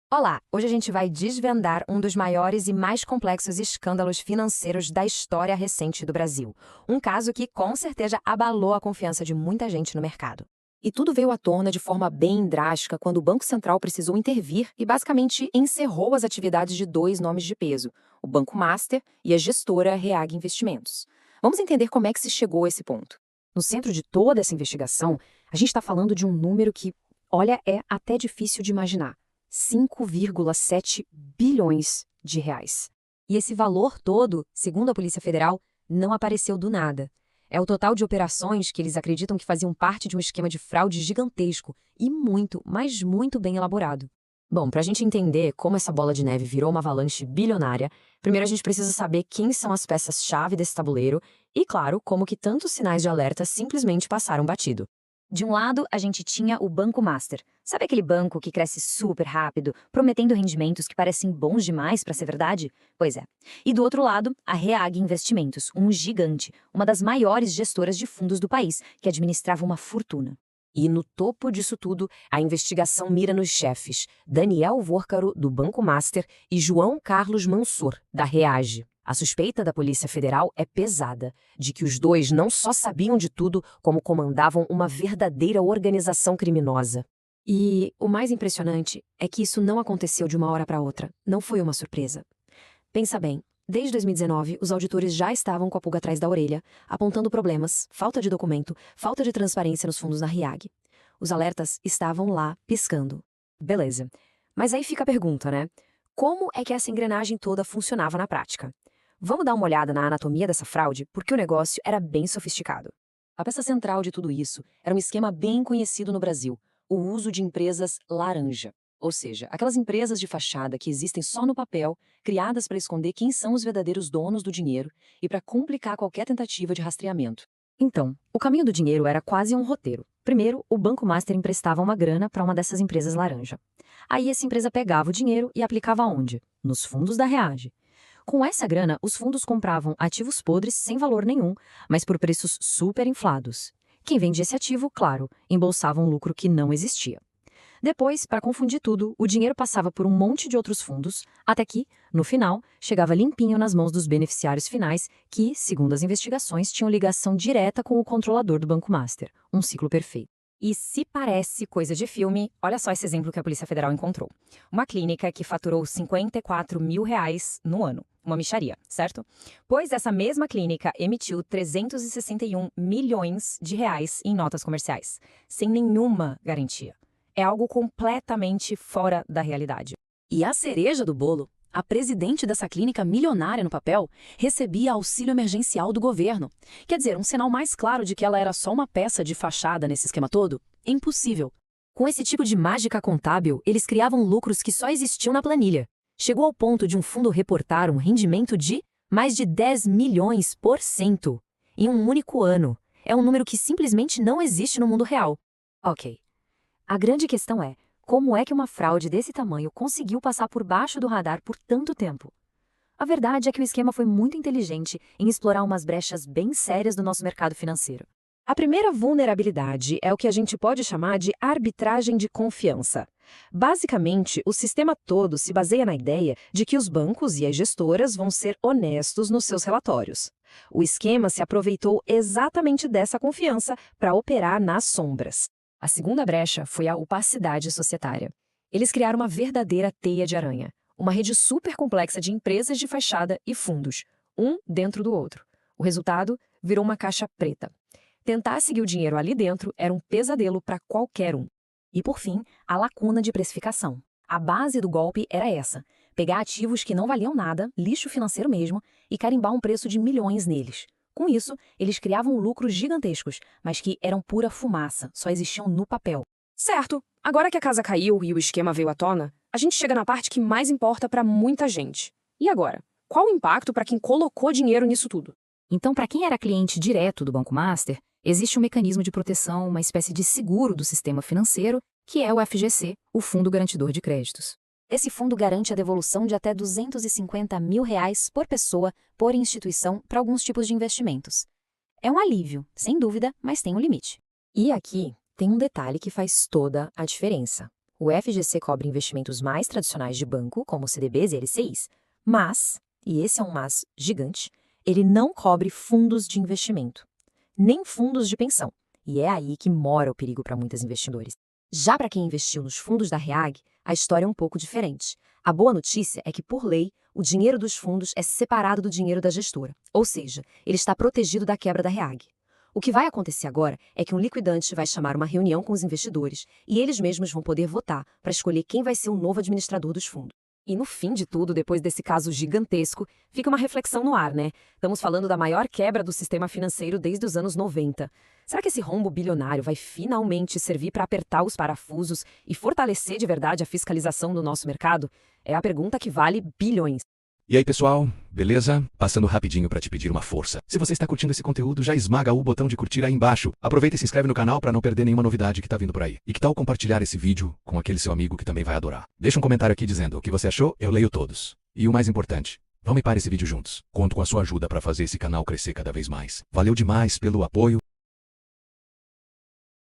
Olá, hoje a gente vai desvendar um dos maiores e mais complexos escândalos financeiros da história recente do Brasil. Um caso que com certeza abalou a confiança de muita gente no mercado. E tudo veio à tona de forma bem drástica quando o Banco Central precisou intervir e basicamente encerrou as atividades de dois nomes de peso, o Banco Master e a gestora Reag Investimentos. Vamos entender como é que se chegou a esse ponto. No centro de toda essa investigação, a gente está falando de um número que, olha, é até difícil de imaginar. 5,7 bilhões de reais. E esse valor todo, segundo a Polícia Federal, não apareceu do nada. É o total de operações que eles acreditam que faziam parte de um esquema de fraude gigantesco e muito, mas muito bem elaborado. Bom, para a gente entender como essa bola de neve virou uma avalanche bilionária, primeiro a gente precisa saber quem são as peças-chave desse tabuleiro e, claro, como que tantos sinais de alerta simplesmente passaram batido. De um lado, a gente tinha o Banco Master. Sabe aquele banco que cresce super rápido, prometendo rendimentos que parecem bons demais para ser verdade? Pois é. E do outro lado, a Reag Investimentos, um gigante, uma das maiores gestoras de fundos do país, que administrava uma fortuna. E no topo disso tudo, a investigação mira nos chefes, Daniel Vórcaro, do Banco Master, e João Carlos Mansur, da Reage. A suspeita da Polícia Federal é pesada, de que os dois não só sabiam de tudo, como comandavam uma verdadeira organização criminosa. E o mais impressionante é que isso não aconteceu de uma hora para outra, não foi uma surpresa. Pensa bem, desde 2019, os auditores já estavam com a pulga atrás da orelha, apontando problemas, falta de documento, falta de transparência nos fundos da Reag. Os alertas estavam lá, piscando. Beleza. Mas aí fica a pergunta, né? Como é que essa engrenagem toda funcionava na prática? Vamos dar uma olhada na anatomia dessa fraude, porque o negócio era bem sofisticado. A peça central de tudo isso era um esquema bem conhecido no Brasil, o uso de empresas laranja. Ou seja, aquelas empresas de fachada que existem só no papel, criadas para esconder quem são os verdadeiros donos do dinheiro e para complicar qualquer tentativa de rastreamento. Então, o caminho do dinheiro era quase um roteiro. Primeiro, o Banco Master emprestava uma grana para uma dessas empresas laranja. Aí essa empresa pegava o dinheiro e aplicava onde? Nos fundos da Reage. Com essa grana, os fundos compravam ativos podres sem valor nenhum, mas por preços super inflados. Quem vendia esse ativo, claro, embolsava um lucro que não existia. Depois, para confundir tudo, o dinheiro passava por um monte de outros fundos, até que, no final, chegava limpinho nas mãos dos beneficiários finais que, segundo as investigações, tinham ligação direta com o controlador do Banco Master. Um ciclo perfeito. E se parece coisa de filme, olha só esse exemplo que a Polícia Federal encontrou. Uma clínica que faturou R$ 54 mil no ano. Uma mixaria, certo? Pois essa mesma clínica emitiu 361 milhões de reais em notas comerciais, sem nenhuma garantia. É algo completamente fora da realidade. E a cereja do bolo, a presidente dessa clínica milionária no papel recebia auxílio emergencial do governo. Quer dizer, um sinal mais claro de que ela era só uma peça de fachada nesse esquema todo? Impossível. Com esse tipo de mágica contábil, eles criavam lucros que só existiam na planilha. Chegou ao ponto de um fundo reportar um rendimento de mais de 10 milhões por cento em um único ano. É um número que simplesmente não existe no mundo real. Ok. A grande questão é, como é que uma fraude desse tamanho conseguiu passar por baixo do radar por tanto tempo? A verdade é que o esquema foi muito inteligente em explorar umas brechas bem sérias do nosso mercado financeiro. A primeira vulnerabilidade é o que a gente pode chamar de arbitragem de confiança. Basicamente, o sistema todo se baseia na ideia de que os bancos e as gestoras vão ser honestos nos seus relatórios. O esquema se aproveitou exatamente dessa confiança para operar nas sombras. A segunda brecha foi a opacidade societária. Eles criaram uma verdadeira teia de aranha, uma rede super complexa de empresas de fachada e fundos, um dentro do outro. O resultado virou uma caixa preta. Tentar seguir o dinheiro ali dentro era um pesadelo para qualquer um. E por fim, a lacuna de precificação. A base do golpe era essa: pegar ativos que não valiam nada, lixo financeiro mesmo, e carimbar um preço de milhões neles. Com isso, eles criavam lucros gigantescos, mas que eram pura fumaça, só existiam no papel. Certo, agora que a casa caiu e o esquema veio à tona, a gente chega na parte que mais importa para muita gente. E agora? Qual o impacto para quem colocou dinheiro nisso tudo? Então, para quem era cliente direto do Banco Master, existe um mecanismo de proteção, uma espécie de seguro do sistema financeiro, que é o FGC, o Fundo Garantidor de Créditos. Esse fundo garante a devolução de até R$ 250 mil por pessoa, por instituição, para alguns tipos de investimentos. É um alívio, sem dúvida, mas tem um limite. E aqui tem um detalhe que faz toda a diferença. O FGC cobre investimentos mais tradicionais de banco, como CDBs e LCIs, mas, e esse é um mas gigante, ele não cobre fundos de investimento, nem fundos de pensão. E é aí que mora o perigo para muitos investidores. Já para quem investiu nos fundos da REAG, a história é um pouco diferente. A boa notícia é que, por lei, o dinheiro dos fundos é separado do dinheiro da gestora, ou seja, ele está protegido da quebra da REAG. O que vai acontecer agora é que um liquidante vai chamar uma reunião com os investidores e eles mesmos vão poder votar para escolher quem vai ser o novo administrador dos fundos. E no fim de tudo, depois desse caso gigantesco, fica uma reflexão no ar, né? Estamos falando da maior quebra do sistema financeiro desde os anos 90. Será que esse rombo bilionário vai finalmente servir para apertar os parafusos e fortalecer de verdade a fiscalização do nosso mercado? É a pergunta que vale bilhões. E aí, pessoal, beleza? Passando rapidinho para te pedir uma força. Se você está curtindo esse conteúdo, já esmaga o botão de curtir aí embaixo. Aproveita e se inscreve no canal para não perder nenhuma novidade que tá vindo por aí. E que tal compartilhar esse vídeo com aquele seu amigo que também vai adorar? Deixa um comentário aqui dizendo o que você achou, eu leio todos. E o mais importante, vamos para esse vídeo juntos. Conto com a sua ajuda para fazer esse canal crescer cada vez mais. Valeu demais pelo apoio.